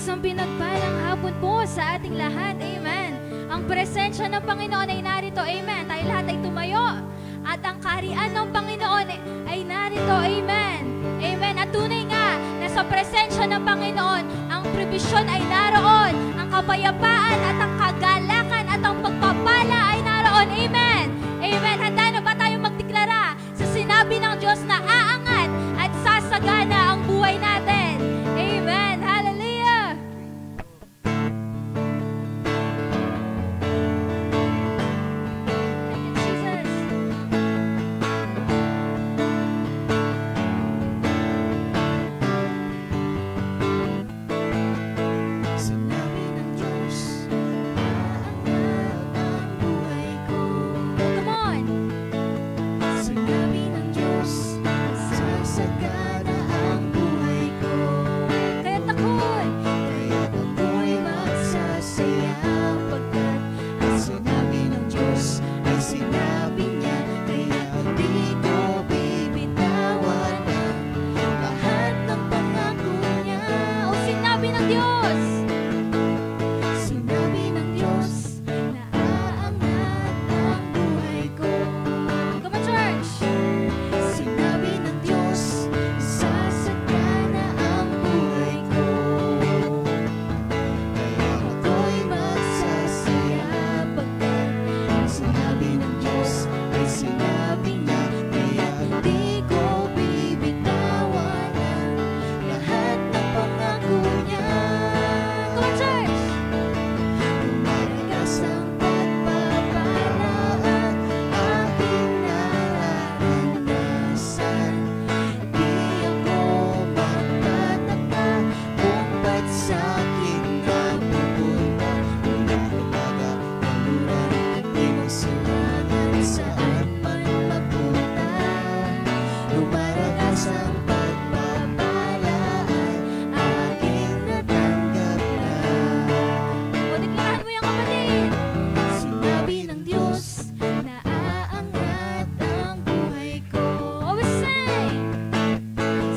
Isang pinagpalang hapon po sa ating lahat. Amen. Ang presensya ng Panginoon ay narito. Amen. Tayo lahat ay tumayo. At ang kaharian ng Panginoon ay narito. Amen. Amen. At tunay nga na sa presensya ng Panginoon, ang provisyon ay naroon. Ang kapayapaan at ang kagalakan at ang pagpapala ay naroon. Amen. Amen. Handa na ba tayo magdeklara sa sinabi ng Diyos na aangat at sasagana ang buhay natin? Amen. Hallelujah. Thank you, Jesus. Sinabi ng Diyos, aangat ang buhay ko. Come on. Sinabi ng Diyos, sasagana ang buhay ko. Kaya't ako'y Kaya't ako'y magsasaya pagkat ang sinabi ng Diyos ay sinabi niya. Kaya di ko bibitawan ang lahat ng pangako niya. o sinabi ng Diyos. Sinabi ng Diyos na aangat ang buhay ko. Come on, church. Sinabi ng Diyos, sasagana ang buhay ko. Kaya ako'y magsasaya pagkat ang sinabi ng Diyos ay sinabi niya. Kaya di ko bibitawan ang lahat ng pangako niya. Come on, church. Lumalagas ang pagpapala at aking nararanasan. Di ako magtataka kung ba't sa'kin napupunta. Lumalaga, paluran, di masilangan saan man magpunta. Lumalagas ang pagpapala at aking natanggap na. O deklarahan mo yung kapatid. Sinabi ng Diyos na aangat ang buhay ko. Always say.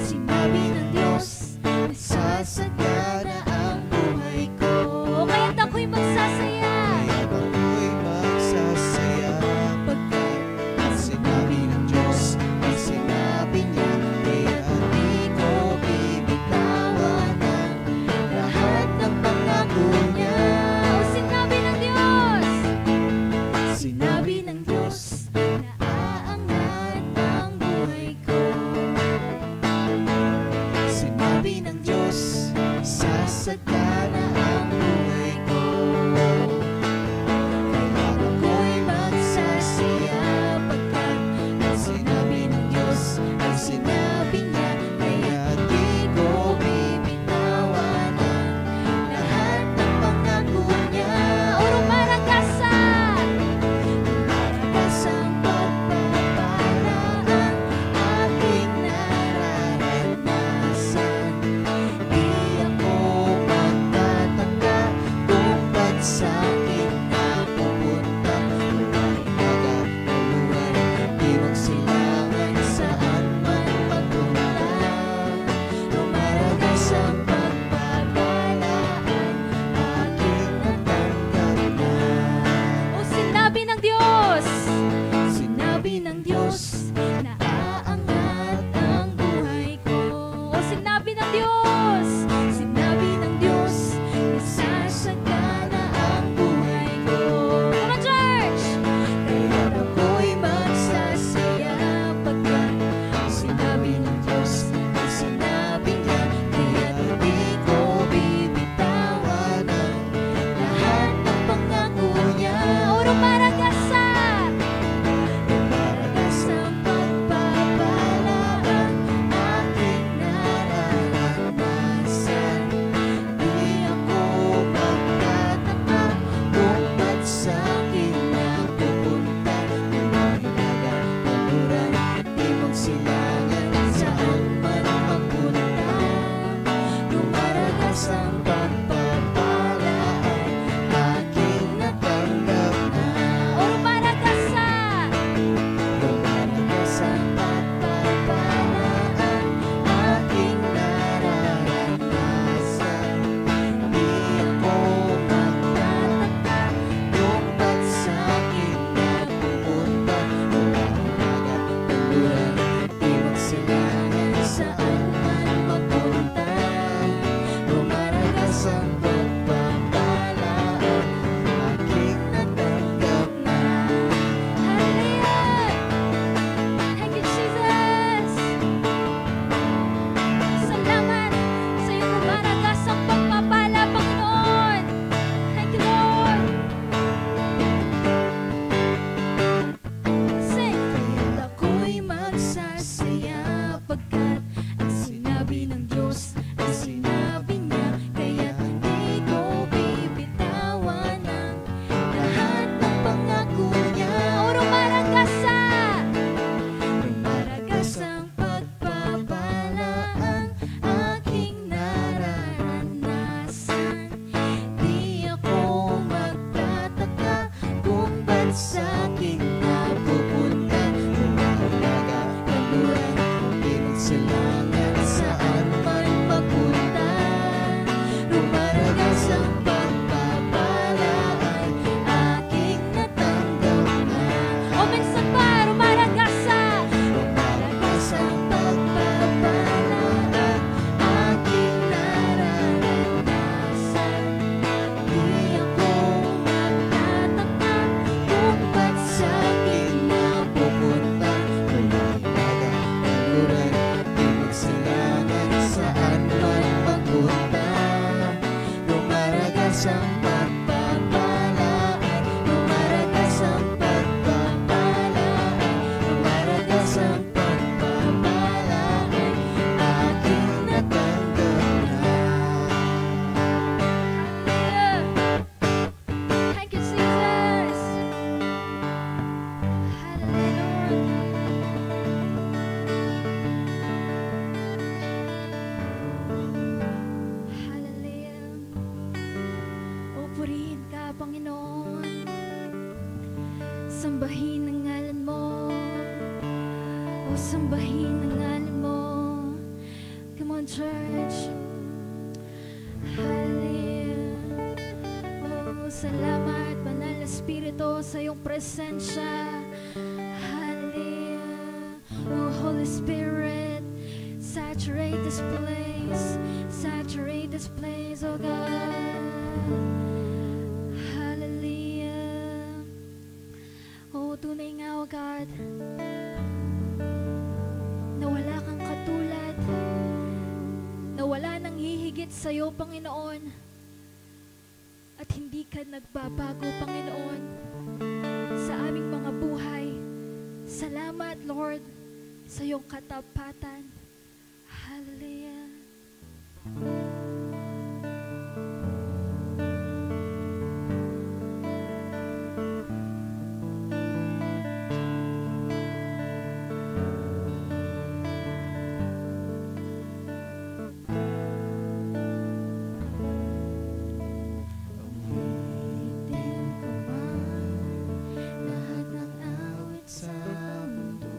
Sinabi ng Diyos na sasagana ang buhay ko. O kaya't ako'y magsasaya. Kaya't ako'y magsasaya pagkat ang sinabi ng Diyos ay sinabi niya. Kaya di ko bibitawan ang lahat ng pangako niya. O sinabi ng Diyos. Sinabi ng Diyos na aangat ang buhay ko. Sinabi ng Diyos, sasagana ang buhay ko. Kaya ako'y magsasaya pagkat ang sinabi ng Diyos ay sinabi niya. Kaya di ko bibitawan ang lahat ng pangako niya. O rumaragasan. Lumalagas ang pagpapala ang aking nararanasan. Di ako magtataka ang pagpapalaan, lumaragas ang pagpapalaan, lumaragas ang pagpapalaan, aking natanggap na. Thank you, Jesus. Hallelujah. Hallelujah. O purihin ka, Panginoon. Sambahin ang ngalan mo. O sambahin ang ngalan mo. Come on, church. Hallelujah. Oh, salamat, Banal na Espiritu, sa iyong presensya. Hallelujah. Oh, Holy Spirit, saturate this place. Saturate this place, oh God. Hallelujah. Oh, tunay nga, oh God, na wala kang katulad, na wala nang hihigit sa'yo, Panginoon, at hindi ka nagbabago, Panginoon, sa aming mga buhay. Salamat, Lord, sa iyong katapatan. Hallelujah. Awitin ko man lahat ng awit sa mundo,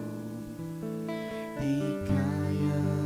di kayang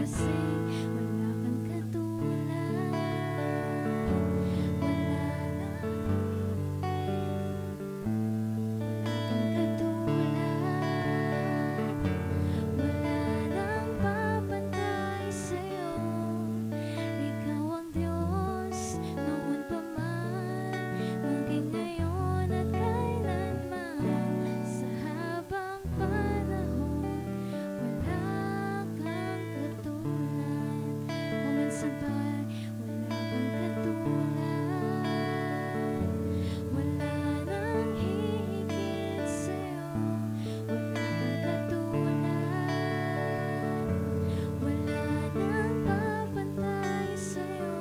sing, wala kang katulad. Wala kang katulad. Wala nang papantay sa'yo. Ikaw ang Diyos, noon pa man, maging ngayon at kailanman. Sa habang panahon, wala kang katulad. Kuminsan ba'y wala kang katulad? Wala nang hihigit sa'yo. Wala kang katulad. Wala nang papantay sa'yo.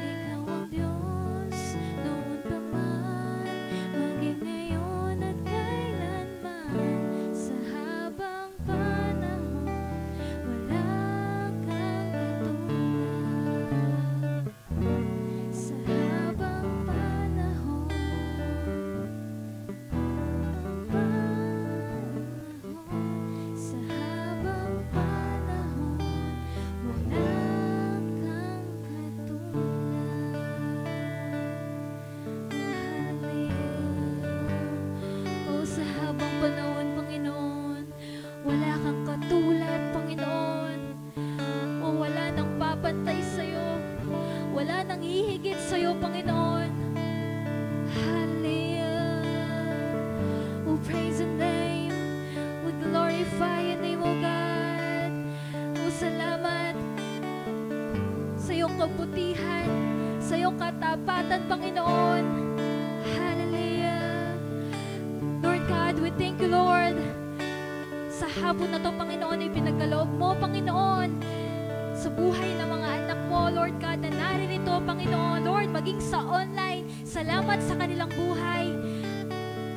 Ikaw ang Diyos, noon pa man, maging ngayon at kailanman. Sa habang panahon, wala kang katulad. Sa habang panahon, sa habang panahon, wala kang katulad. O sa habang panahon, Panginoon, wala kang katulad, Panginoon. O wala nang papantay sa'yo, wala nang hihigit sa'yo, Panginoon. Hallelujah. Oh, praise the name. We glorify your name, O God. O salamat sa iyong kabutihan, sa iyong katapatan, Panginoon. Hallelujah. Lord God, we thank you, Lord. Sa hapon na to, Panginoon, ipinagkaloob mo, Panginoon, sa buhay ng mga anak mo, Lord God, na naririto, Panginoon. Lord, maging sa online, salamat sa kanilang buhay.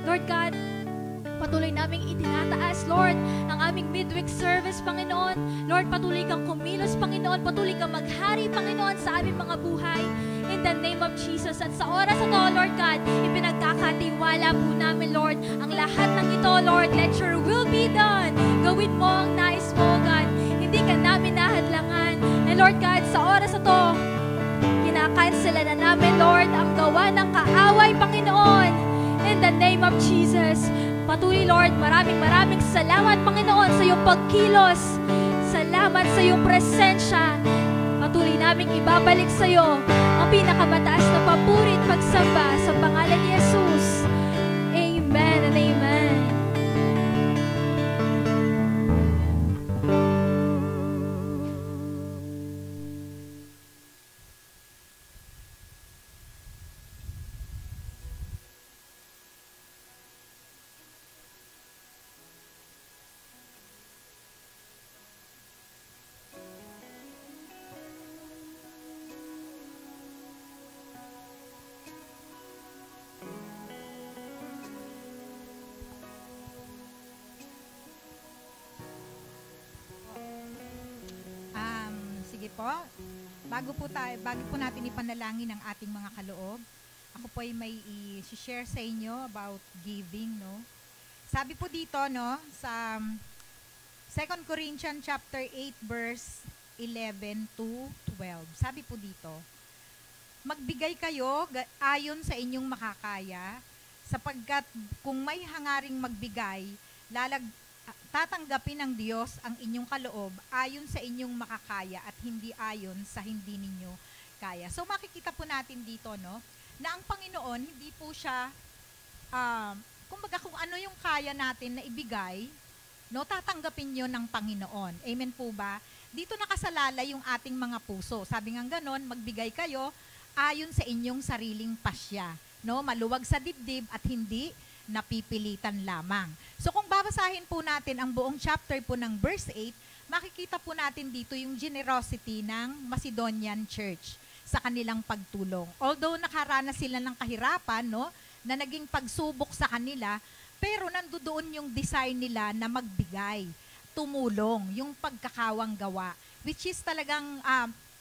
Lord God, patuloy naming itinataas, Lord, ang aming midweek service, Panginoon. Lord, patuloy kang kumilos, Panginoon. Patuloy kang maghari, Panginoon, sa aming mga buhay. In the name of Jesus. At sa oras na to, Lord God, ipinagkakatiwala po namin, Lord, ang lahat ng ito, Lord. Let your will be done. Gawin mo ang nais mo, God. Hindi ka namin nahadlangan. And Lord God, sa oras na to, kinakansela na namin, Lord, ang gawa ng kaaway, Panginoon. In the name of Jesus. Patuloy, Lord, maraming salamat, Panginoon, sa iyong pagkilos. Salamat sa iyong presensya. Patuloy naming ibabalik sa iyo ang pinakamataas na papuri at pagsamba sa pangalan ni Jesus. Amen and amen. Sige po. Bago po natin ipanalangin ang ating mga kaloob, ako po ay may i-share sa inyo about giving, no? Sabi po dito, no, sa 2 Corinthians chapter 8 verse 11 to 12. Sabi po dito, magbigay kayo ayon sa inyong makakaya, sapagkat kung may hangaring magbigay, tatanggapin ng Diyos ang inyong kaloob ayon sa inyong makakaya at hindi ayon sa hindi ninyo kaya. So makikita po natin dito, no, na ang Panginoon hindi po siya kumbaga kung ano yung kaya natin na ibigay, no, tatanggapin yon ng Panginoon. Amen po ba? Dito nakasalalay yung ating mga puso. Sabi nga ganon, magbigay kayo ayon sa inyong sariling pasya, no, maluwag sa dibdib at hindi napipilitan lamang. So kung babasahin po natin ang buong chapter po ng verse 8, makikita po natin dito yung generosity ng Macedonian Church sa kanilang pagtulong. Although nakaranas sila ng kahirapan, no, na naging pagsubok sa kanila, pero nandoon yung design nila na magbigay, tumulong, yung pagkakawang gawa, which is talagang,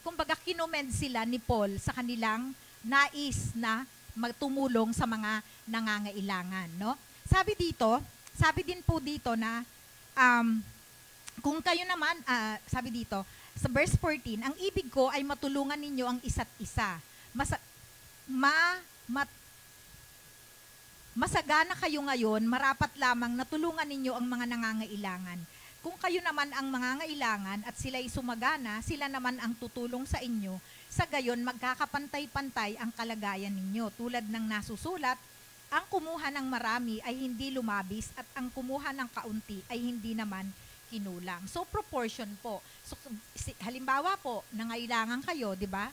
kumbaga kinomend sila ni Paul sa kanilang nais na magtumulong sa mga nangangailangan, no? Sabi din po dito na Kung kayo naman, sabi dito, sa verse 14, ang ibig ko ay matulungan ninyo ang isa't isa. Masagana kayo ngayon, marapat lamang na tulungan ninyo ang mga nangangailangan. Kung kayo naman ang mangangailangan at sila'y sumagana, sila naman ang tutulong sa inyo. Sa gayon, magkakapantay-pantay ang kalagayan ninyo. Tulad ng nasusulat, ang kumuha ng marami ay hindi lumabis at ang kumuha ng kaunti ay hindi naman kinulang. So, proportion po. So, halimbawa po, nangailangan kayo, di ba?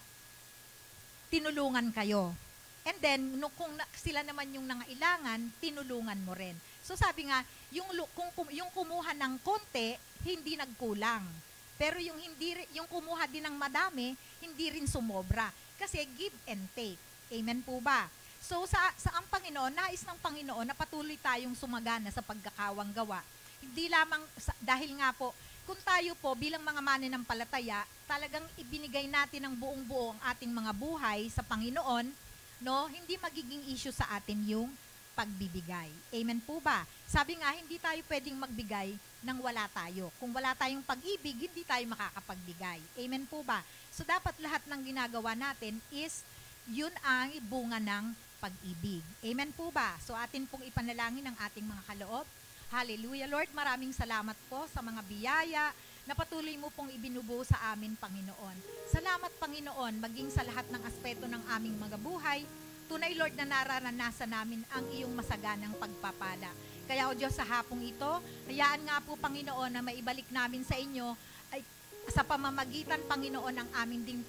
Tinulungan kayo. And then, kung sila naman yung nangailangan, tinulungan mo rin. So sabi nga, yung kumuha ng konti, hindi nagkulang. Pero yung kumuha din ng madami, hindi rin sumobra. Kasi give and take. Amen po ba? So sa ang Panginoon, nais ng Panginoon na patuloy tayong sumagana sa pagkakawang gawa. Hindi lamang, dahil nga po, kung tayo po bilang mga mananampalataya, talagang ibinigay natin ng buong-buo ang ating mga buhay sa Panginoon, no, hindi magiging issue sa atin yung pagbibigay. Amen po ba? Sabi nga, hindi tayo pwedeng magbigay nang wala tayo. Kung wala tayong pag-ibig, hindi tayo makakapagbigay. Amen po ba? So dapat lahat ng ginagawa natin is yun ang bunga ng pag-ibig. Amen po ba? So atin pong ipanalangin ang ating mga kaloob. Hallelujah. Lord, maraming salamat po sa mga biyaya na patuloy mo pong ibinubuo sa amin, Panginoon. Salamat, Panginoon, maging sa lahat ng aspeto ng aming mga buhay. Tunay, Lord, na nararanasan namin ang iyong masaganang pagpapala. Kaya, O Diyos, sa hapong ito, hayaan nga po, Panginoon, na maibalik namin sa inyo ay sa pamamagitan, Panginoon, ng aming ding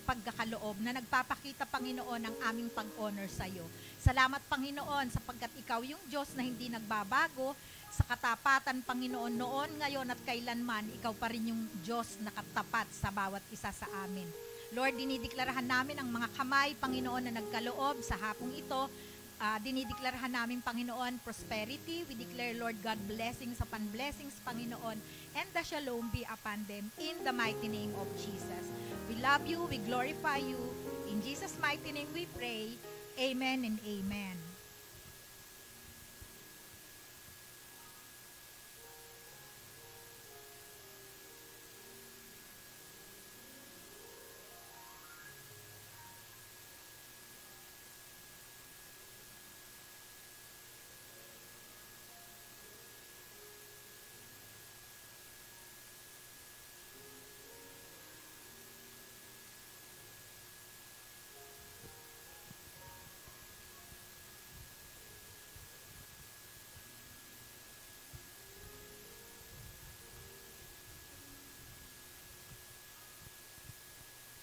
pagkakaloob na nagpapakita, Panginoon, ng aming pag-honor sa iyo. Salamat, Panginoon, sapagkat ikaw yung Diyos na hindi nagbabago, sa katapatan, Panginoon, noon, ngayon at kailanman, ikaw pa rin yung Diyos na katapat sa bawat isa sa amin. Lord, dinideklarasyon namin ang mga kamay, Panginoon, na nagkaloob sa hapong ito. Dinideklarasyon namin, Panginoon, prosperity. We declare, Lord God, blessings upon blessings, Panginoon, and the shalom be upon them in the mighty name of Jesus. We love you, we glorify you. In Jesus' mighty name we pray. Amen and amen.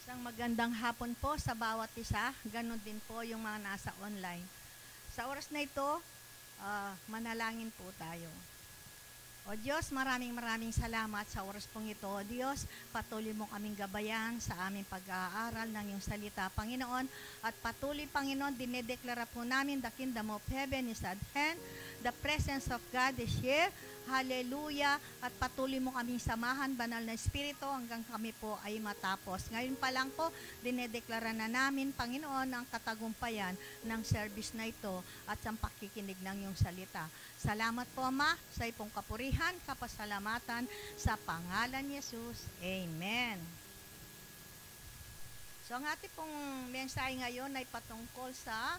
Isang magandang hapon po sa bawat isa, ganun din po yung mga nasa online. Sa oras na ito, manalangin po tayo. O Diyos, maraming salamat sa oras pong ito. O Diyos, patuloy mo kaming gabayan sa aming pag-aaral ng iyong salita, Panginoon. At patuloy, Panginoon, dinedeklara po namin, the kingdom of heaven is at hand. The presence of God is here. Hallelujah. At patuloy mo kaming samahan, banal na Espiritu, hanggang kami po ay matapos. Ngayon pa lang po, dinedeklara na namin, Panginoon, ang katagumpayan ng service na ito at sa pakikinig ng iyong salita. Salamat po, Ama, sa ipong kapurihan, kapasalamatan, sa pangalan ni Jesus. Amen. So, ang ating pong mensahe ngayon ay patungkol sa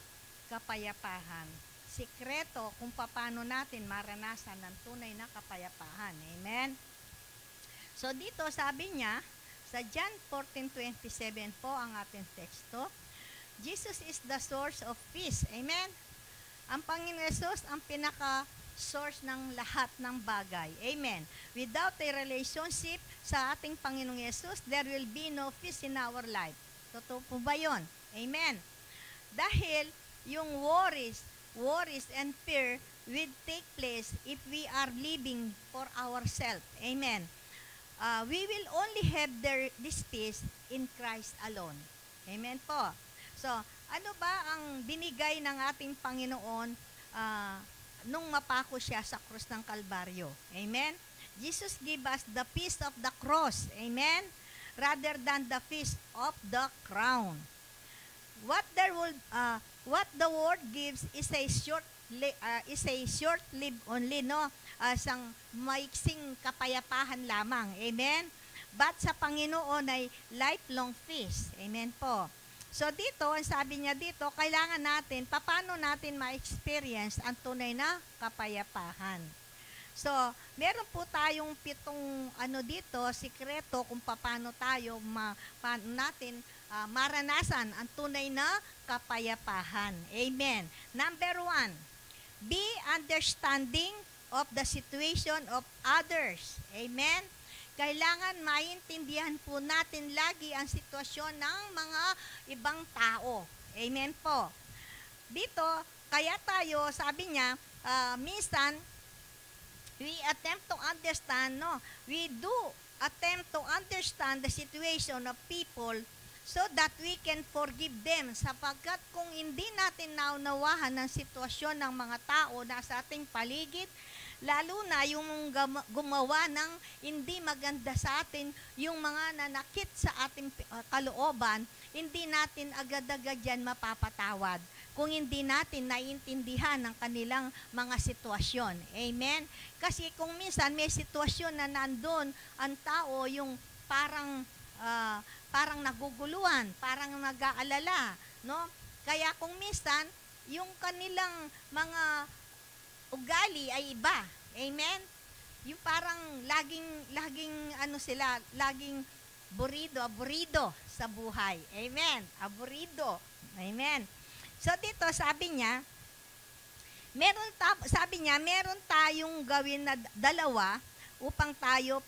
kapayapahan. Sikreto kung paano natin maranasan ng tunay na kapayapahan. Amen? So, dito sabi niya, sa John 14:27 po ang ating teksto, Jesus is the source of peace. Amen? Ang Panginoon Jesus ang pinaka-source ng lahat ng bagay. Amen? Without a relationship sa ating Panginoong Jesus, there will be no peace in our life. Totoo po ba yun? Amen? Dahil yung worries and fear will take place if we are living for ourselves. Amen. We will only have this peace in Christ alone. Amen po. So, ano ba ang binigay ng ating Panginoon nung mapako siya sa krus ng Kalbaryo? Amen. Jesus gave us the peace of the cross. Amen. Rather than the peace of the crown. What the world gives is a short-lived only, no? isang maiksing kapayapahan lamang. Amen? But sa Panginoon ay lifelong peace. Amen po. So dito, ang sabi niya dito, kailangan natin, paano natin ma-experience ang tunay na kapayapahan. So, meron po tayong 7 dito, sikreto kung paano tayo paano natin maranasan ang tunay na kapayapahan. Amen. Number 1, be understanding of the situation of others. Amen. Kailangan maintindihan po natin lagi ang sitwasyon ng mga ibang tao. Amen po. Dito, kaya tayo, sabi niya, minsan, we attempt to understand, we do attempt to understand the situation of people so that we can forgive them. Sapagkat kung hindi natin naunawahan ang sitwasyon ng mga tao na sa ating paligid, lalo na yung gumawa ng hindi maganda sa atin, yung mga nanakit sa ating kalooban, hindi natin agad-agad yan mapapatawad kung hindi natin naiintindihan ang kanilang mga sitwasyon. Amen? Kasi kung minsan may sitwasyon na nandun, ang tao yung parang naguguluhan, parang nag-aalala, no? Kaya kung minsan, yung kanilang mga ugali ay iba. Amen? Yung parang laging aburido sa buhay. Amen? Aburido. Amen? So dito sabi niya, meron tayong gawin na dalawa upang tayo,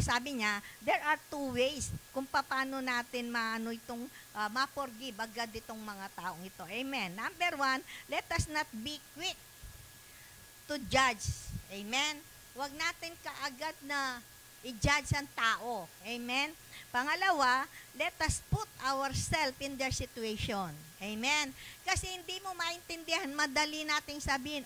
sabi niya, there are 2 ways kung paano natin ma-forgive agad itong mga taong ito. Amen. Number 1, let us not be quick to judge. Amen. Huwag natin kaagad na i-judge ang tao. Amen. Pangalawa, let us put ourselves in their situation. Amen. Kasi hindi mo maintindihan, madali nating sabihin,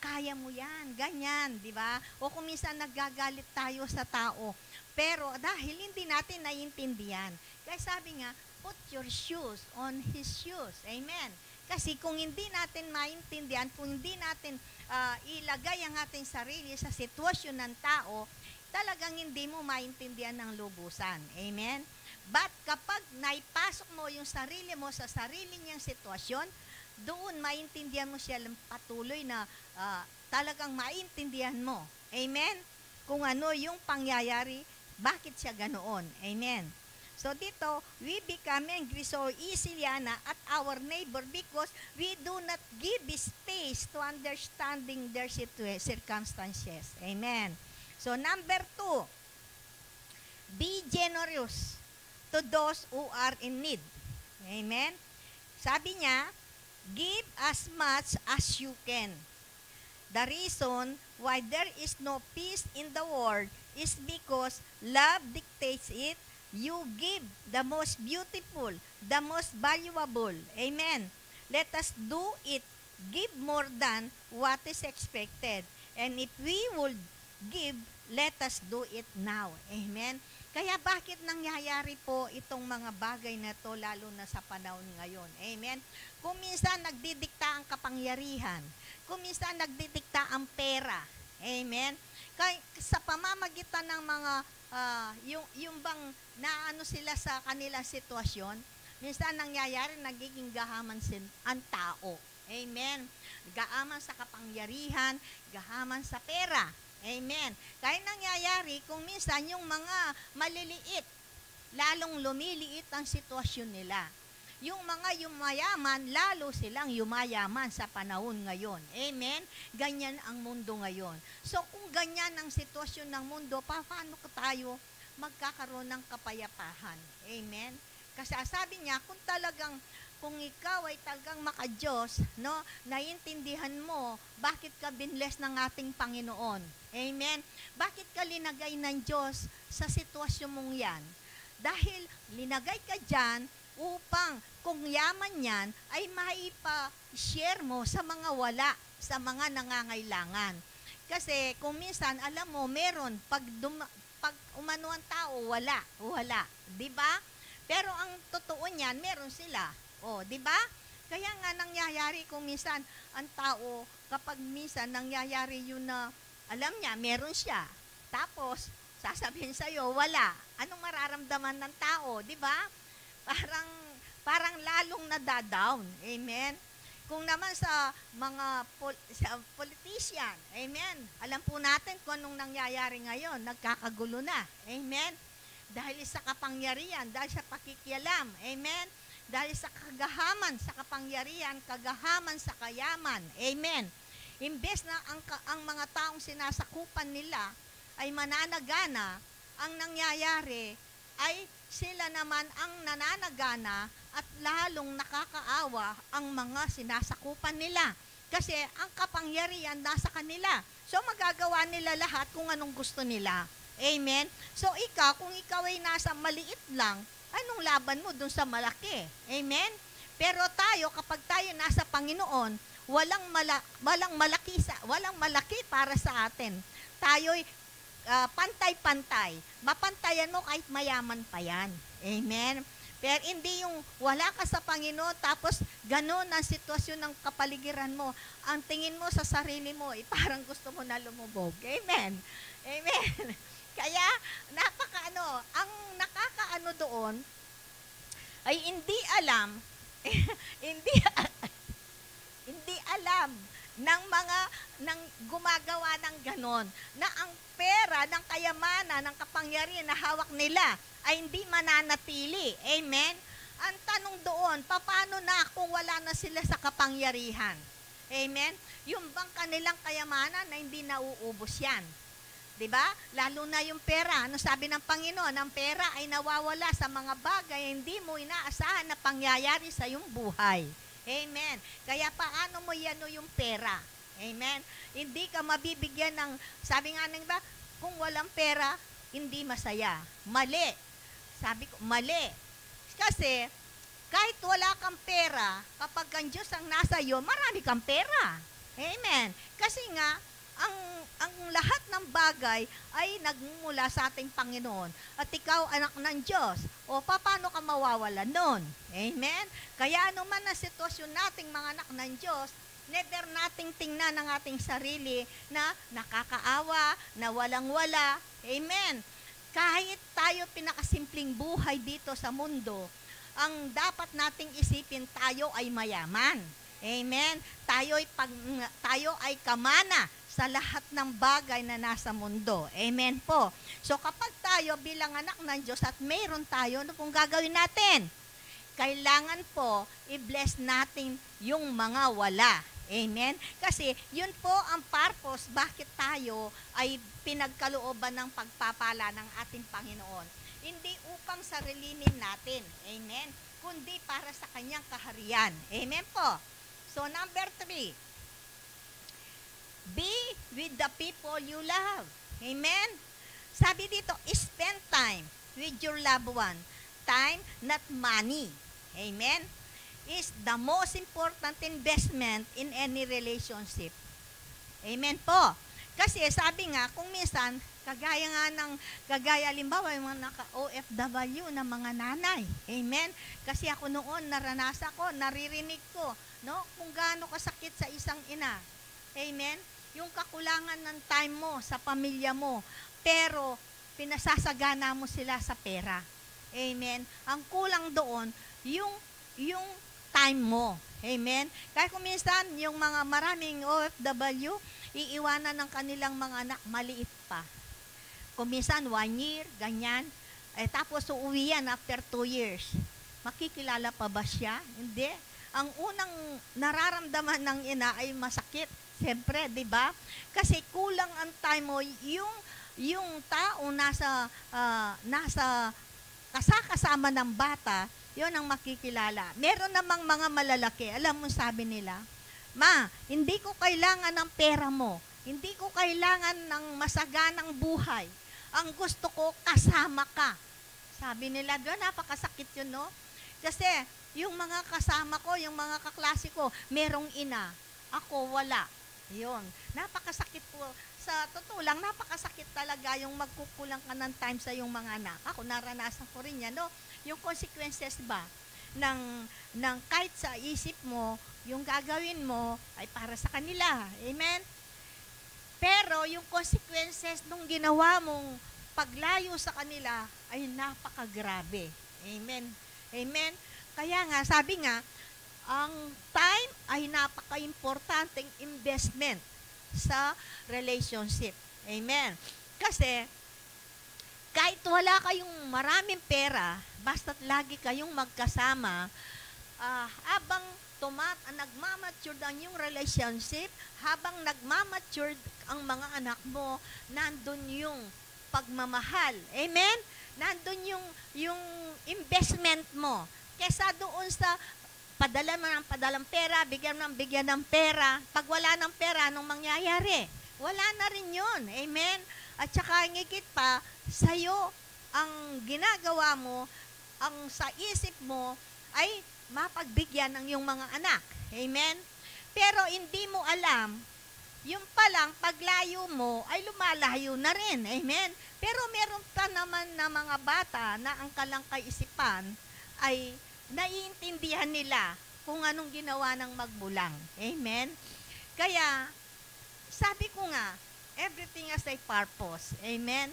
kaya mo yan, ganyan, di ba? O kung minsan naggagalit tayo sa tao, pero dahil hindi natin naiintindihan, kaya sabi nga, put your shoes on his shoes. Amen. Kasi kung hindi natin maintindihan, kung hindi natin ilagay ang ating sarili sa sitwasyon ng tao, talagang hindi mo maintindihan ng lubusan. Amen? But kapag naipasok mo yung sarili mo sa sarili niyang sitwasyon, doon maintindihan mo siya patuloy na talagang maintindihan mo. Amen? Kung ano yung pangyayari, bakit siya ganoon. Amen? So dito, we become angry so easily at our neighbor because we do not give space to understanding their circumstances. Amen? So number 2, be generous to those who are in need. Amen? Sabi niya, give as much as you can. The reason why there is no peace in the world is because love dictates it. You give the most beautiful, the most valuable. Amen. Let us do it. Give more than what is expected. And if we would give, let us do it now. Amen. Kaya bakit nangyayari po itong mga bagay na to lalo na sa panahon ngayon? Amen. Kung minsan nagdidikta ang kapangyarihan, kung minsan nagdidikta ang pera. Amen. Kaya sa pamamagitan ng mga yung bang naano sila sa kanilang sitwasyon, minsan nangyayari nagiging gahaman ang tao. Amen. Gahaman sa kapangyarihan, gahaman sa pera. Amen. Kaya nangyayari kung minsan yung mga maliliit, lalong lumiliit ang sitwasyon nila. Yung mga yumayaman, lalo silang yumayaman sa panahon ngayon. Amen? Ganyan ang mundo ngayon. So kung ganyan ang sitwasyon ng mundo, paano tayo magkakaroon ng kapayapahan? Amen? Kasi sabi niya, kung ikaw ay talagang maka-Diyos, no, naiintindihan mo, bakit ka binless ng ating Panginoon? Amen? Bakit ka linagay ng Diyos sa sitwasyon mong yan? Dahil linagay ka dyan, upang kung yaman yan ay maipa-share mo sa mga wala, sa mga nangangailangan. Kasi kung minsan, alam mo, meron, pag umano ang tao, wala. Di ba? Pero ang totoo niyan, meron sila. O, di ba? Kaya nga nangyayari kung minsan ang tao, kapag minsan nangyayari yun na, alam niya, meron siya. Tapos, sasabihin sa'yo, wala. Anong mararamdaman ng tao, di ba? Parang lalong nadadown. Amen? Kung naman sa mga sa politician, amen, alam po natin kung anong nangyayari ngayon, nagkakagulo na. Amen? Dahil sa kapangyarihan, dahil sa pakikialam. Amen? Dahil sa kagahaman, sa kapangyarihan, kagahaman sa kayaman. Amen? Imbes na ang mga taong sinasakupan nila ay mananagana, ang nangyayari ay sila naman ang nananagana at lalong nakakaawa ang mga sinasakupan nila. Kasi ang kapangyarihan nasa kanila. So magagawa nila lahat kung anong gusto nila. Amen? So kung ikaw ay nasa maliit lang, anong laban mo dun sa malaki? Amen? Pero tayo, kapag tayo nasa Panginoon, walang malaki para sa atin. Tayo'y pantay-pantay. Mapantayan mo kahit mayaman pa yan. Amen? Pero hindi yung wala ka sa Panginoon, tapos ganun ang sitwasyon ng kapaligiran mo. Ang tingin mo sa sarili mo, parang gusto mo na lumubog. Amen? Amen? Kaya, ang nakakaano doon, ay hindi alam, hindi alam ng gumagawa ng ganon, na ang pera, ng kayamanan, ng kapangyarihan na hawak nila ay hindi mananatili. Amen? Ang tanong doon, paano na kung wala na sila sa kapangyarihan? Amen? Yung bang kanilang kayamanan na hindi nauubos yan? Diba? Lalo na yung pera. Ano sabi ng Panginoon? Ang pera ay nawawala sa mga bagay hindi mo inaasahan na pangyayari sa iyong buhay. Amen. Kaya paano mo yan yung pera? Amen. Hindi ka mabibigyan ng, sabi nga ng iba, kung walang pera, hindi masaya. Mali. Sabi ko, mali. Kasi, kahit wala kang pera, kapag ang Diyos ang nasa iyo, marami kang pera. Amen. Kasi nga, ang lahat ng bagay ay nagmumula sa ating Panginoon. At ikaw, anak ng Diyos. O, paano ka mawawala nun? Amen? Kaya anuman na sitwasyon nating mga anak ng Diyos, never nating tingnan ang ating sarili na nakakaawa, na walang-wala. Amen? Kahit tayo pinakasimpleng buhay dito sa mundo, ang dapat nating isipin, tayo ay mayaman. Amen? Tayo ay kamana sa lahat ng bagay na nasa mundo. Amen po. So kapag tayo bilang anak ng Diyos at mayroon tayo, ano pong gagawin natin? Kailangan po i-bless natin yung mga wala. Amen? Kasi yun po ang purpose bakit tayo ay pinagkalooban ng pagpapala ng ating Panginoon. Hindi upang sarilinin natin. Amen? Kundi para sa kanyang kaharian. Amen po. So number 3, be with the people you love. Amen? Sabi dito, spend time with your loved one. Time, not money. Amen? Is the most important investment in any relationship. Amen po. Kasi sabi nga, kung minsan, kagaya limbawa, yung mga naka-OFW na mga nanay. Amen? Kasi ako noon, naranasan ko, naririnig ko, no? Kung gaano kasakit sa isang ina. Amen? Yung kakulangan ng time mo sa pamilya mo, pero pinasasagana mo sila sa pera. Amen? Ang kulang doon, yung time mo. Amen? Kaya kung minsan, yung mga maraming OFW, iiwanan ng kanilang mga anak, maliit pa. Kung minsan, 1 year, ganyan. Tapos uuwi yan after 2 years. Makikilala pa ba siya? Hindi. Ang unang nararamdaman ng ina ay masakit. Siyempre, di ba? Kasi kulang ang time mo, yung tao nasa kasama ng bata, yun ang makikilala. Meron namang mga malalaki, alam mo sabi nila, Ma, hindi ko kailangan ng pera mo. Hindi ko kailangan ng masaganang buhay. Ang gusto ko, kasama ka. Sabi nila, doon, napakasakit yun, no? Kasi, yung mga kasama ko, yung mga kaklase ko, merong ina. Ako, wala. Yun. Napakasakit po. Sa totoo lang, napakasakit talaga yung magkukulang ka ng time sa yung mga anak. Ako, naranasan ko rin yan, no? Yung consequences ba? ng kahit sa isip mo, yung gagawin mo ay para sa kanila. Amen? Pero yung consequences nung ginawa mong paglayo sa kanila ay napakagrabe. Amen? Amen? Kaya nga, sabi nga, ang time ay napaka-importanteng investment sa relationship. Amen? Kasi, kahit wala kayong maraming pera, basta't lagi kayong magkasama, habang nagmamature ang yung relationship, habang nagmamature ang mga anak mo, nandun yung pagmamahal. Amen? Nandun yung investment mo. Kesa doon sa padalang pera, bigyan ng pera. Pag wala ng pera, anong mangyayari? Wala na rin yun. Amen? At saka ngigit pa, sa'yo ang ginagawa mo, ang sa isip mo, ay mapagbigyan ng iyong mga anak. Amen? Pero hindi mo alam, yung palang paglayo mo ay lumalayo na rin. Amen? Pero meron pa naman na mga bata na ang kalangkay isipan ay naiintindihan nila kung anong ginawa ng magbulang. Amen? Kaya, sabi ko nga, everything has a purpose. Amen?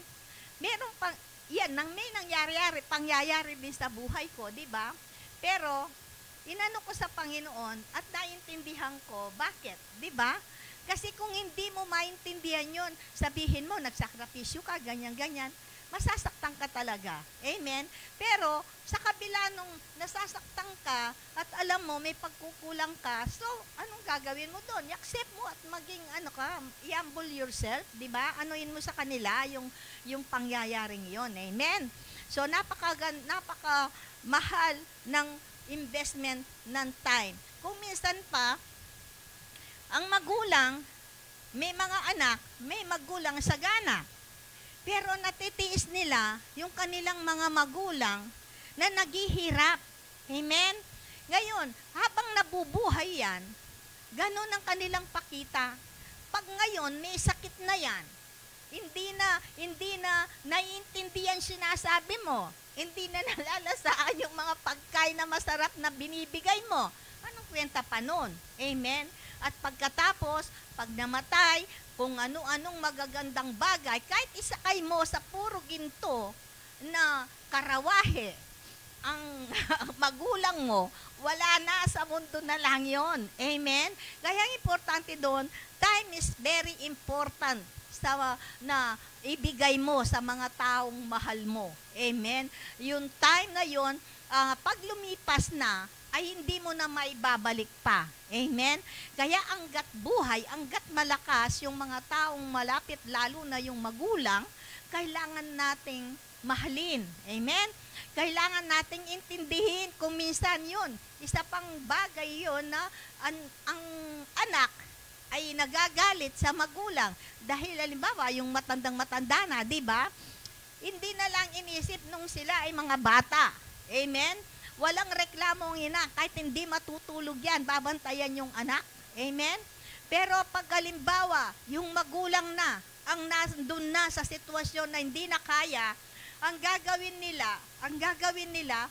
Meron pang, may pangyayari din sa buhay ko, di ba? Pero, inano ko sa Panginoon at naintindihan ko, bakit? Di ba? Kasi kung hindi mo maintindihan yon, sabihin mo, nagsakripisyo ka, ganyan-ganyan, masasaktan ka talaga. Amen? Pero, sa kabila nung nasasaktan ka at alam mo, may pagkukulang ka, so, anong gagawin mo doon? I-accept mo at maging, i-humble yourself, di ba? Anuin mo sa kanila yung pangyayaring yon. Amen? So, napaka-mahal ng investment ng time. Kung minsan pa, ang magulang, may mga anak, may magulang sagana. Pero natitiis nila yung kanilang mga magulang na naghihirap. Amen? Ngayon, habang nabubuhay yan, ganun ang kanilang pakita. Pag ngayon, may sakit na yan, hindi na naiintindihan sinasabi mo. Hindi na nalalasaan yung mga pagkain na masarap na binibigay mo. Anong kwenta pa nun? Amen? At pagkatapos, pag namatay, kung ano-anong magagandang bagay, kahit isakay mo sa puro ginto na karawahe, ang magulang mo, wala na, sa mundo na lang yon. Amen? Kaya importante doon, time is very important na ibigay mo sa mga taong mahal mo. Amen? Yung time na yon, pag lumipas na, ay hindi mo na maibabalik pa. Amen? Kaya hangga't buhay, hangga't malakas yung mga taong malapit, lalo na yung magulang, kailangan nating mahalin. Amen? Kailangan nating intindihin kung minsan yun. Isa pang bagay yun na ang anak ay nagagalit sa magulang. Dahil halimbawa, yung matandang-matanda na, di ba? Hindi na lang inisip nung sila ay mga bata. Amen? Walang reklamo ng ina, kahit hindi matutulog yan, babantayan yung anak. Amen? Pero pag halimbawa, yung magulang na, ang nandun na sa sitwasyon na hindi na kaya, ang gagawin nila,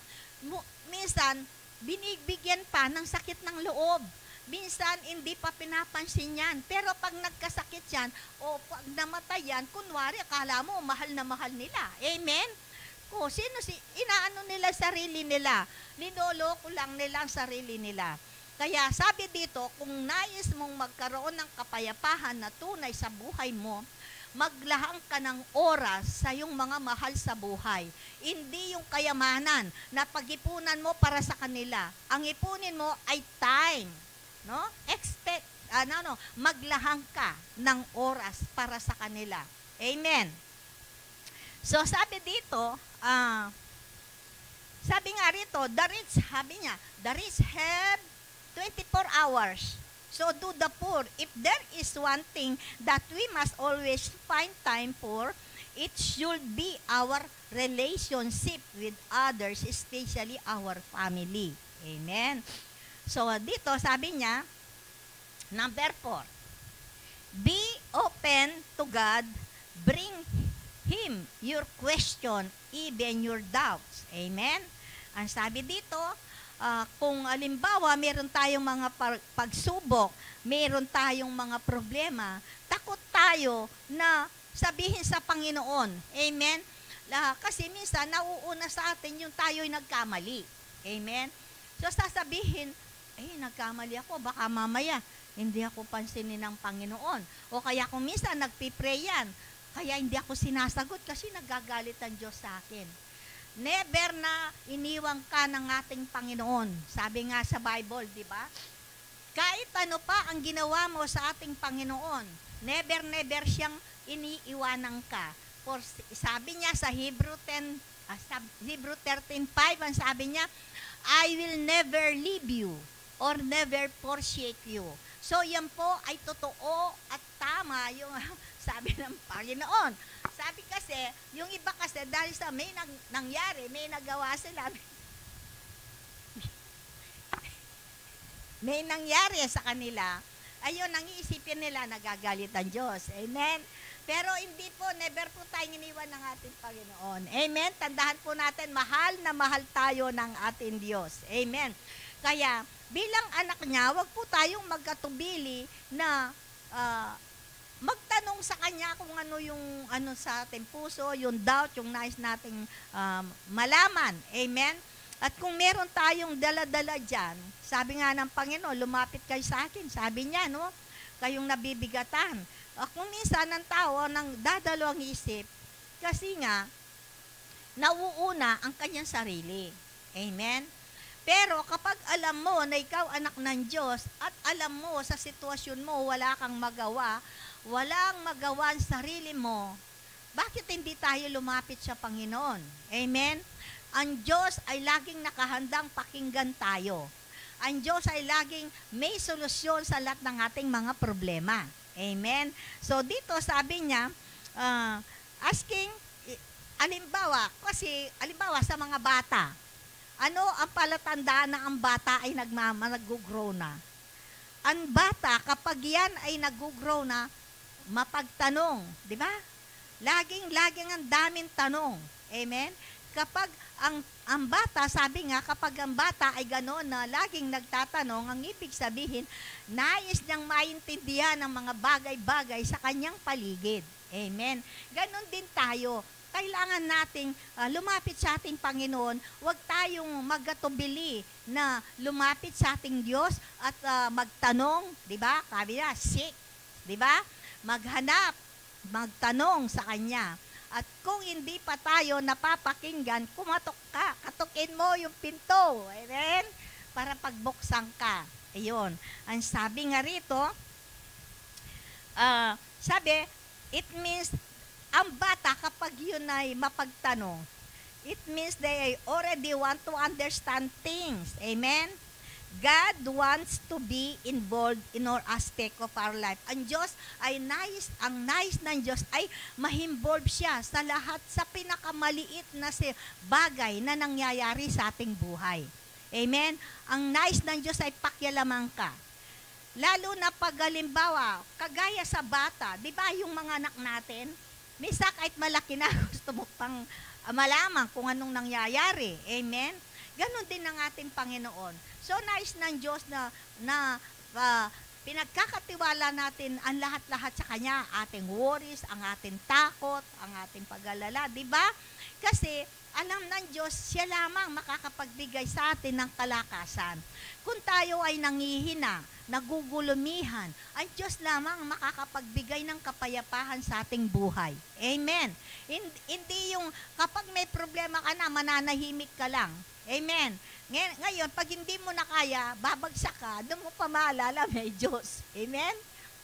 minsan, binibigyan pa ng sakit ng loob. Minsan, hindi pa pinapansin yan. Pero pag nagkasakit yan, o pag namatay yan, kunwari, akala mo, mahal na mahal nila. Amen? O, inaano nila sarili nila. Linoloko lang nila ang sarili nila. Kaya sabi dito, kung nais mong magkaroon ng kapayapahan na tunay sa buhay mo, maglahang ka ng oras sa iyong mga mahal sa buhay. Hindi yung kayamanan na pag-ipunan mo para sa kanila. Ang ipunin mo ay time. No? Maglahang ka ng oras para sa kanila. Amen. So sabi dito, sabi nga rito, the rich have 24 hours. So do the poor. If there is one thing that we must always find time for, it should be our relationship with others, especially our family. Amen. So dito sabi niya, number 4, be open to God, bring Him your question, even your doubts. Amen? Ang sabi dito, kung alimbawa meron tayong mga pagsubok, meron tayong mga problema, takot tayo na sabihin sa Panginoon. Amen? Kasi minsan, nauuna sa atin yung tayo'y nagkamali. Amen? So, sasabihin, nagkamali ako, baka mamaya, hindi ako pansinin ng Panginoon. O kaya kung minsan, nagpipray yan, kaya hindi ako sinasagot kasi nagagalit ang Diyos sa akin. Never na iniwang ka ng ating Panginoon. Sabi nga sa Bible, di ba? Kahit ano pa ang ginawa mo sa ating Panginoon, never siyang iniiwanan ka. For sabi niya sa Hebrew 13:5, ang sabi niya, I will never leave you or never forsake you. So yan po ay totoo at tama yung sabi ng Panginoon. Sabi kasi, yung iba kasi dahil sa may nangyari, may nagawa sila, may nangyari sa kanila, ayun, ang iisipin nila, nagagalit ang Diyos. Amen? Pero hindi po, never po tayong iniwan ng ating Panginoon. Amen? Tandaan po natin, mahal na mahal tayo ng ating Diyos. Amen? Kaya, bilang anak niya, wag po tayong magkatubili na magtanong sa Kanya kung ano yung sa ating puso, yung doubt, yung nais nating malaman. Amen? At kung meron tayong dala-dala dyan, sabi nga ng Panginoon, lumapit kayo sa akin. Sabi niya, no? Kayong nabibigatan. Kung minsan ang tao nang dadalawang isip, kasi nga, nauuna ang kanyang sarili. Amen? Pero kapag alam mo na ikaw anak ng Diyos at alam mo sa sitwasyon mo wala kang magawa, walang magawa ang sarili mo, bakit hindi tayo lumapit sa Panginoon? Amen? Ang Diyos ay laging nakahandang pakinggan tayo. Ang Diyos ay laging may solusyon sa lahat ng ating mga problema. Amen? So dito sabi niya, asking, alimbawa sa mga bata, ano ang palatandaan na ang bata ay nag-grow na? Ang bata, kapag yan ay nag-grow na, mapagtanong, di ba? Laging ang daming tanong. Amen? Kapag ang bata, sabi nga, kapag ang bata ay gano'n na laging nagtatanong, ang ibig sabihin, nais niyang maintindihan ang mga bagay-bagay sa kanyang paligid. Amen? Ganon din tayo. Kailangan nating lumapit sa ating Panginoon. Huwag tayong magkatubili na lumapit sa ating Diyos at magtanong, di ba? Sabi na, seek, di ba? Maghanap, magtanong sa Kanya. At kung hindi pa tayo napapakinggan, kumatok ka, katukin mo yung pinto. Amen? Para pagbuksan ka. Ayun. Ang sabi nga rito, sabi, it means, ang bata kapag yun ay mapagtanong, it means they already want to understand things. Amen? God wants to be involved in all aspect of our life. Ang Diyos ay ang nais ng Diyos ay ma-involve siya sa lahat, sa pinakamaliit na bagay na nangyayari sa ating buhay. Amen? Ang nais ng Diyos ay pakialaman ka. Lalo na pag halimbawa, kagaya sa bata, di ba yung mga anak natin, misa kahit malaki na, gusto mo pang malaman kung anong nangyayari. Amen? Ganon din ang ating Panginoon. So, nais ng Diyos na pinagkakatiwala natin ang lahat-lahat sa Kanya, ating worries, ang ating takot, ang ating pag-alala, di ba? Kasi, alam ng Diyos, siya lamang makakapagbigay sa atin ng kalakasan. Kung tayo ay nangihina, nagugulumihan, ang Diyos lamang makakapagbigay ng kapayapaan sa ating buhay. Amen. Hindi yung kapag may problema ka na, mananahimik ka lang. Amen. Ngayon, pag hindi mo na kaya, babagsak ka, doon mo pa maalala, may Diyos. Amen?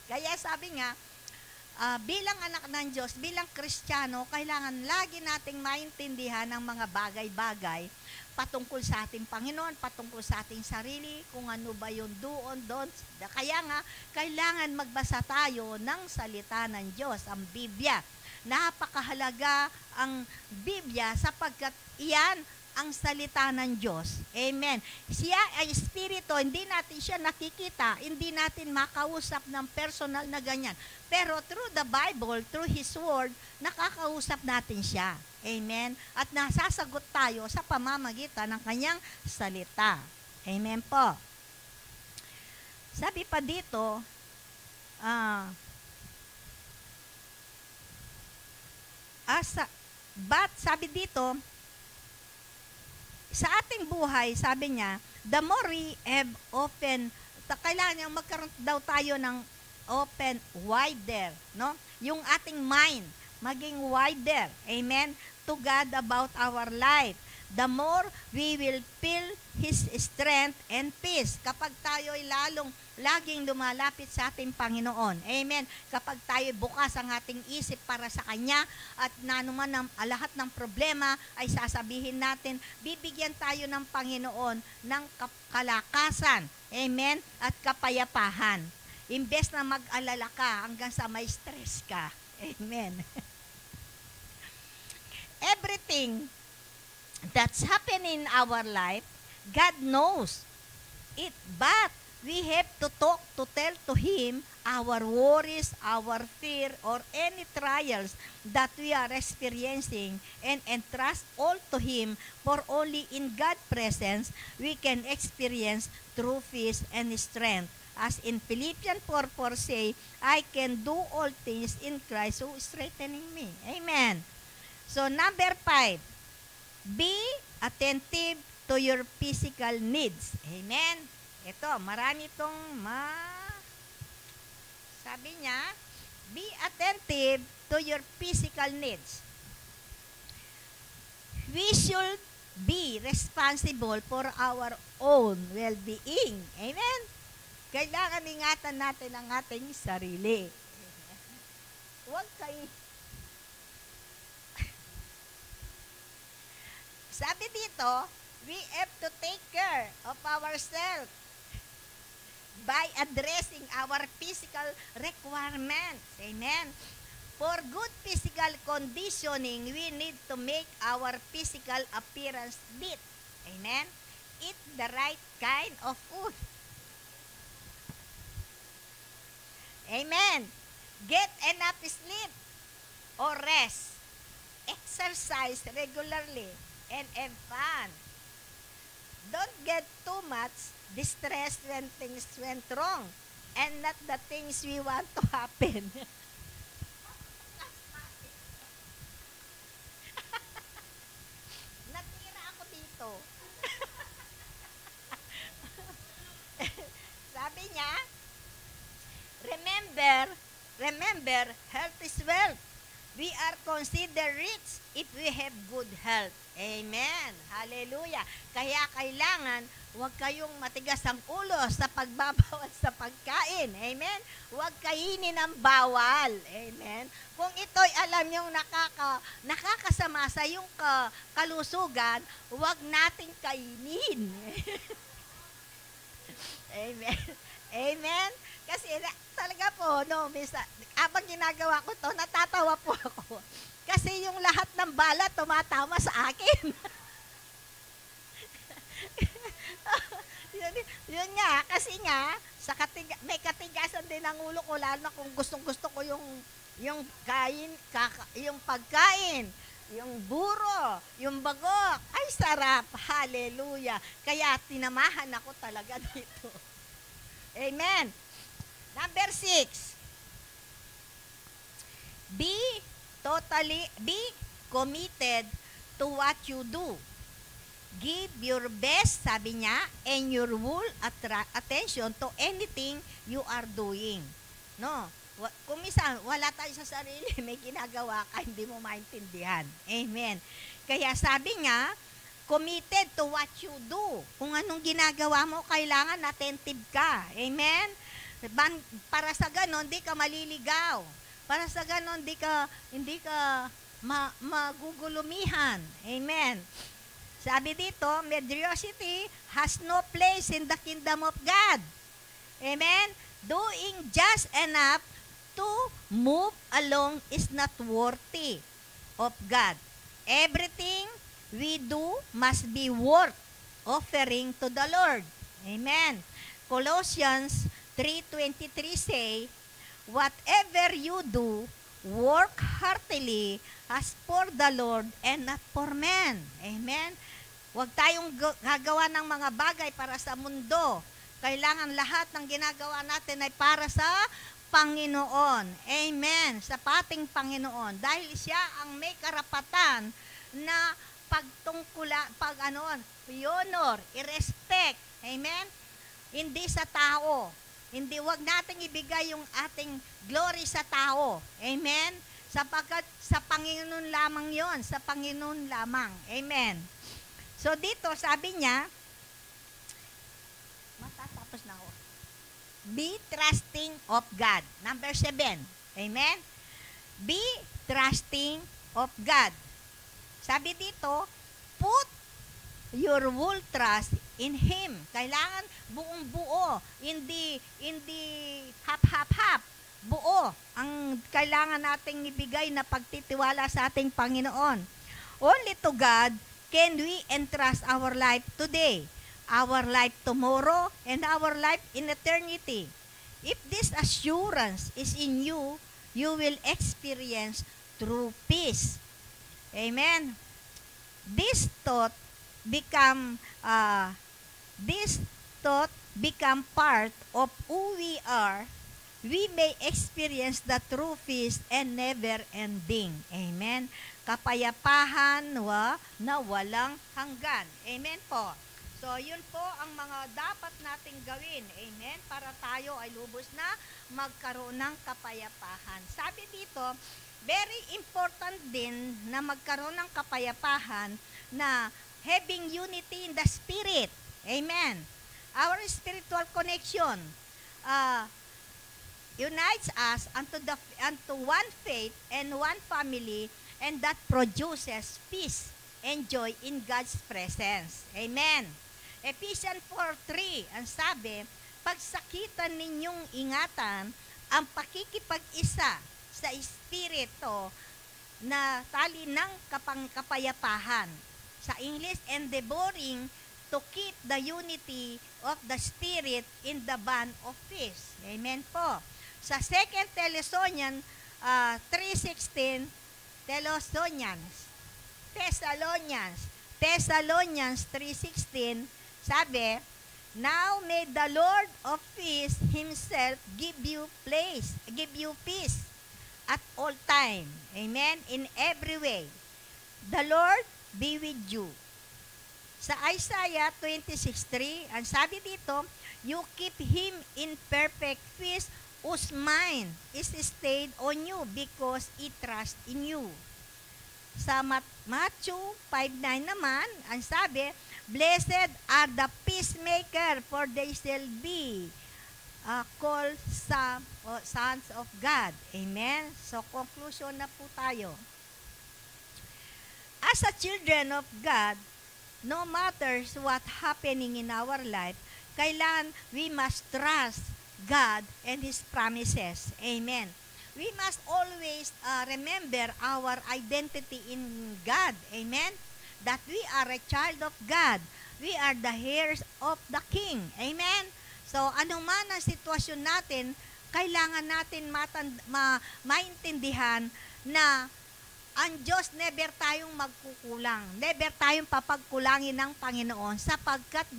Kaya sabi nga, bilang anak ng Diyos, bilang Kristiyano, kailangan lagi nating maintindihan ang mga bagay-bagay patungkol sa ating Panginoon, patungkol sa ating sarili, kung ano ba yung doon. Kaya nga, kailangan magbasa tayo ng salita ng Diyos, ang Biblia. Napakahalaga ang Biblia sapagkat iyan ang salita ng Diyos. Amen. Siya ay Espiritu, hindi natin siya nakikita, hindi natin makausap ng personal na ganyan. Pero through the Bible, through His Word, nakakausap natin siya. Amen. At nasasagot tayo sa pamamagitan ng kanyang salita. Amen po. Sabi pa dito, but sabi dito, sa ating buhay, sabi niya, the more we have kailangan niyang magkaroon daw tayo ng open, wider, no? Yung ating mind, maging wider, amen, to God about our life. The more we will feel His strength and peace. Kapag tayo ay laging lumalapit sa ating Panginoon. Amen. Kapag tayo bukas ang ating isip para sa Kanya at nanuman lahat ng problema ay sasabihin natin, bibigyan tayo ng Panginoon ng kalakasan. Amen. At kapayapahan. Imbes na mag-alala ka hanggang sa may stress ka. Amen. Everything that's happening in our life, God knows it, but we have to tell to Him our worries, our fear, or any trials that we are experiencing and entrust all to Him, for only in God's presence we can experience true peace and strength. As in Philippians 4:4 say, I can do all things in Christ who is strengthening me. Amen. So number 5, be attentive to your physical needs. Amen. Ito, marami itong sabi niya, be attentive to your physical needs. We should be responsible for our own well-being. Amen. Kailangan ingatan natin ang ating sarili. Huwag kayo sabi dito, we have to take care of ourselves by addressing our physical requirements. Amen. For good physical conditioning, we need to make our physical appearance neat. Amen. Eat the right kind of food. Amen. Get enough sleep or rest. Exercise regularly. And have fun. Don't get too much distressed when things went wrong and not the things we want to happen. Natira ako dito. Sabi niya, remember, health is wealth. We are considered rich if we have good health. Amen. Hallelujah. Kaya kailangan, huwag kayong matigas ang ulo sa pagbabawal sa pagkain. Amen. Huwag kainin ng bawal. Amen. Kung ito'y alam niyong nakakasama sa iyong kalusugan, huwag nating kainin. Amen. Amen. Kasi talaga po, habang ginagawa ko to, natatawa po ako. Kasi yung lahat ng bala tumatama sa akin. yun nga, kasi nga, may katigasan din ang ulo ko, lalo na kung gustong-gusto ko yung pagkain, yung buro, yung bagok, ay sarap, hallelujah. Kaya tinamahan ako talaga dito. Amen. Number 6, be committed to what you do. Give your best, sabi niya, and your full attention to anything you are doing. No? Kung minsan, wala tayo sa sarili, may ginagawa ka, hindi mo maintindihan. Amen. Kaya sabi niya, committed to what you do. Kung anong ginagawa mo, kailangan attentive ka. Amen? Para sa ganon, di ka maliligaw. Para sa ganon, hindi ka magugulumihan. Amen. Sabi dito, mediocrity has no place in the kingdom of God. Amen. Doing just enough to move along is not worthy of God. Everything we do must be worth offering to the Lord. Amen. Colossians 3:23 say, whatever you do, work heartily as for the Lord and not for men. Amen. Huwag tayong gagawa ng mga bagay para sa mundo. Kailangan lahat ng ginagawa natin ay para sa Panginoon. Amen. Sa pating Panginoon. Dahil siya ang may karapatan na honor, i-respect. Amen. Hindi sa tao. Hindi, wag nating ibigay yung ating glory sa tao. Amen. Sapagkat sa Panginoon lamang yon, sa Panginoon lamang. Amen. So dito sabi niya, matatapos na ako. Be trusting of God. Number 7. Amen? Be trusting of God. Sabi dito, put your whole trust in Him. Kailangan buong buo. Hindi hap-hap-hap. Buo ang kailangan nating ibigay na pagtitiwala sa ating Panginoon. Only to God can we entrust our life today, our life tomorrow, and our life in eternity. If this assurance is in you, you will experience true peace. Amen. This thought become part of who we are. We may experience the true peace and never ending. Amen. Kapayapahan na walang hanggan. Amen po. So, yun po ang mga dapat nating gawin. Amen? Para tayo ay lubos na magkaroon ng kapayapahan. Sabi dito, very important din na magkaroon ng kapayapahan na having unity in the Spirit. Amen? Our spiritual connection unites us unto one faith and one family, and that produces peace and joy in God's presence. Amen. Ephesians 4:3, ang sabi, pagsakitan ninyong ingatan ang pakikipag-isa sa Espiritu na tali ng kapayapahan. Sa English, endeavoring to keep the unity of the Spirit in the bond of peace. Amen po. Sa 2 Thessalonians 3:16, Thessalonians 3:16, sabi, now may the Lord of peace Himself give you peace at all time. Amen? In every way. The Lord be with you. Sa Isaiah 26:3, ang sabi dito, you keep him in perfect peace whose mind is stayed on you because he trusts in you. Sa Matthew 5:9 naman, ang sabi, blessed are the peacemaker, for they shall be called sons of God. Amen? So, conclusion na po tayo. As a children of God, no matters what happening in our life, kailan we must trust God and His promises. Amen. We must always remember our identity in God. Amen. That we are a child of God. We are the heirs of the King. Amen. So, anuman ang sitwasyon natin, kailangan natin maintindihan na ang Diyos, never tayong magkukulang. Never tayong papagkulangin ng Panginoon sapagkat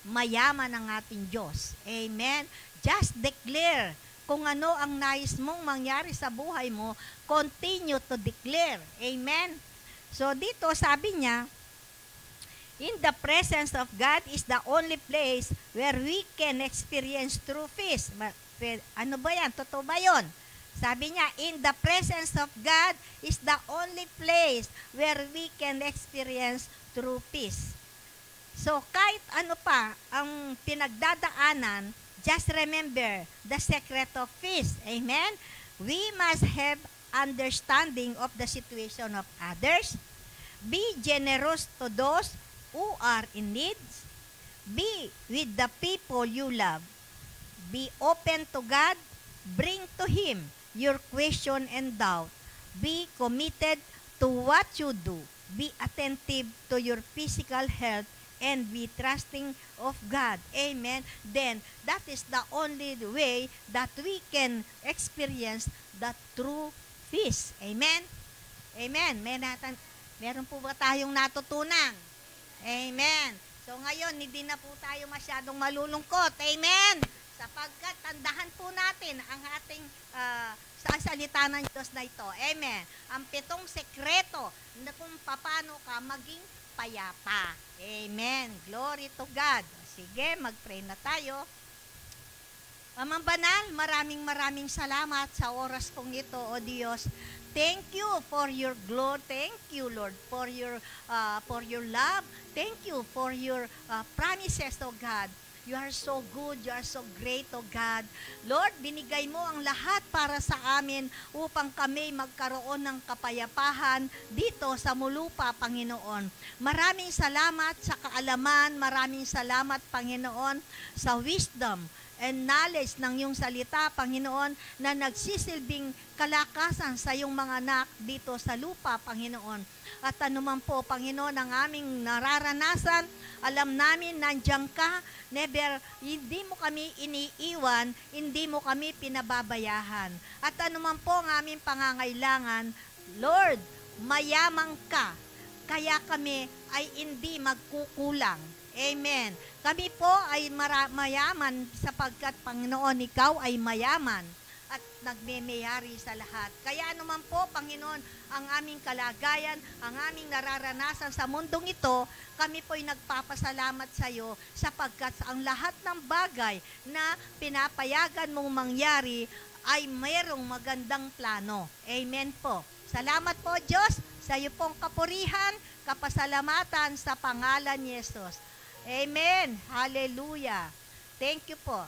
mayaman ang ating Diyos. Amen. Just declare kung ano ang nais mong mangyari sa buhay mo, continue to declare. Amen. So dito sabi niya, in the presence of God is the only place where we can experience true peace. Ano ba yan? Totoo ba yun? Sabi niya, in the presence of God is the only place where we can experience true peace. So kahit ano pa ang pinagdadaanan, just remember the secret of peace. Amen? We must have understanding of the situation of others. Be generous to those who are in need. Be with the people you love. Be open to God. Bring to Him your question and doubt. Be committed to what you do. Be attentive to your physical health and be trusting of God. Amen. Then, that is the only way that we can experience the true peace. Amen. Amen. Meron po ba tayong natutunan? Amen. So ngayon, hindi na po tayo masyadong malulungkot. Amen. Sapagkat tandahan po natin ang ating sa salita ng Diyos na ito. Amen. Ang 7 sekreto na kung paano ka maging payapa. Amen. Glory to God. Sige, mag-pray na tayo. Amang banal, maraming salamat sa oras kong ito, O Diyos. Thank you for your glory. Thank you, Lord, for your love. Thank you for your promises, O God. You are so good, you are so great, O God. Lord, binigay mo ang lahat para sa amin upang kami magkaroon ng kapayapahan dito sa Mulupa, Panginoon. Maraming salamat sa kaalaman, maraming salamat, Panginoon, sa wisdom and knowledge ng iyong salita, Panginoon, na nagsisilbing kalakasan sa iyong mga anak dito sa lupa, Panginoon. At anuman po, Panginoon, ang aming nararanasan, alam namin nandiyan ka, never, hindi mo kami iniiwan, hindi mo kami pinababayahan. At anuman po ang aming pangangailangan, Lord, mayamang ka, kaya kami ay hindi magkukulang. Amen. Kami po ay mayaman sapagkat, Panginoon, ikaw ay mayaman at nagmemayari sa lahat. Kaya anuman po, Panginoon, ang aming kalagayan, ang aming nararanasan sa mundong ito, kami po ay nagpapasalamat sa iyo sapagkat ang lahat ng bagay na pinapayagan mong mangyari ay mayroong magandang plano. Amen po. Salamat po, Diyos, sa iyo pong kapurihan, kapasalamatan sa pangalan ni Jesus. Amen. Hallelujah. Thank you po.